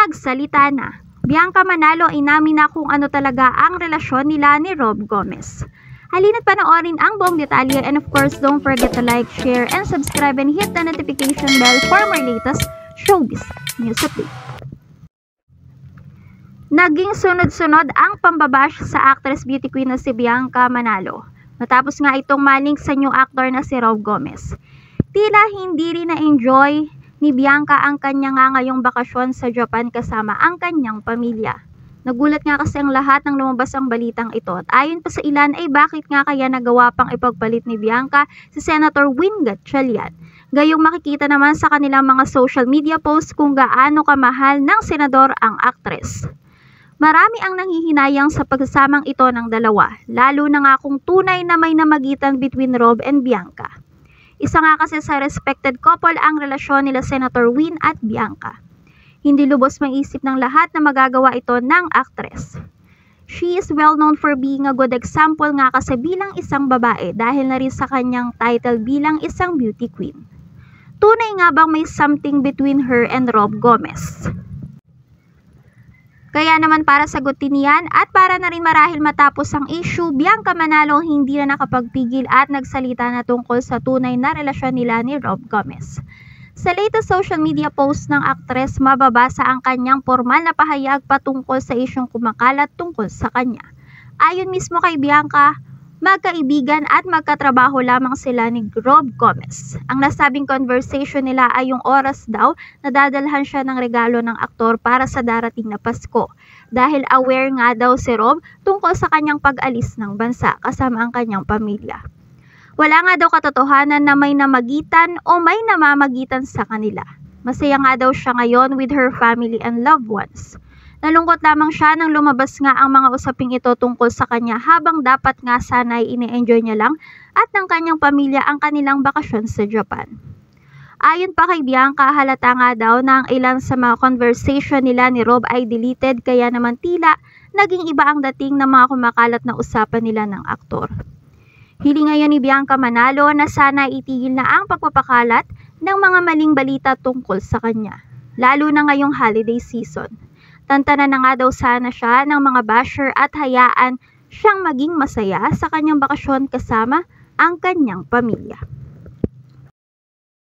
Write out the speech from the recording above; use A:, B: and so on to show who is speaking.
A: nagsalita na. Bianca Manalo inamin na kung ano talaga ang relasyon nila ni Rob Gomez. Halina't panoorin ang buong detalye, and of course, don't forget to like, share, and subscribe and hit the notification bell for more latest showbiz news update. Naging sunod-sunod ang pambabash sa actress beauty queen na si Bianca Manalo matapos nga itong maling sa new actor na si Rob Gomez. Tila hindi rin na-enjoy ni Bianca ang kanya nga ngayong bakasyon sa Japan kasama ang kanyang pamilya. Nagulat nga kasi ang lahat nang lumabas ang balitang ito, at ayon pa sa ilan ay bakit nga kaya nagawa pang ipagpalit ni Bianca si Senator Win Gatchalian. Gayong makikita naman sa kanilang mga social media posts kung gaano kamahal ng senador ang aktres. Marami ang nanghihinayang sa pagsasamang ito ng dalawa, lalo na nga kung tunay na may namagitan between Rob and Bianca. Isa nga kasi sa respected couple ang relasyon nila Senator Win at Bianca. Hindi lubos maisip ng lahat na magagawa ito ng aktres. She is well known for being a good example nga kasi bilang isang babae dahil na rin sa kanyang title bilang isang beauty queen. Tunay nga bang may something between her and Rob Gomez? Kaya naman para sagutin yan at para na rin marahil matapos ang issue, Bianca Manalo hindi na nakapagpigil at nagsalita na tungkol sa tunay na relasyon nila ni Rob Gomez. Sa latest social media post ng aktres, mababasa ang kanyang formal na pahayag patungkol sa isyong kumakalat tungkol sa kanya. Ayon mismo kay Bianca, magkaibigan at magkatrabaho lamang sila ni Rob Gomez. Ang nasabing conversation nila ay yung oras daw na dadalhan siya ng regalo ng aktor para sa darating na Pasko. Dahil aware nga daw si Rob tungkol sa kanyang pag-alis ng bansa kasama ang kanyang pamilya. Wala nga daw katotohanan na may namagitan o may namamagitan sa kanila. Masaya nga daw siya ngayon with her family and loved ones. Nalungkot lamang siya nang lumabas nga ang mga usaping ito tungkol sa kanya habang dapat nga sana ay ini-enjoy niya lang at ng kanyang pamilya ang kanilang bakasyon sa Japan. Ayon pa kay Bianca, halata nga daw na ang ilan sa mga conversation nila ni Rob ay deleted kaya naman tila naging iba ang dating ng mga kumakalat na usapan nila ng aktor. Hiling ngayon ni Bianca Manalo na sana itigil na ang pagpapakalat ng mga maling balita tungkol sa kanya, lalo na ngayong holiday season. Tantanan na nga daw sana siya ng mga basher at hayaan siyang maging masaya sa kanyang bakasyon kasama ang kanyang pamilya.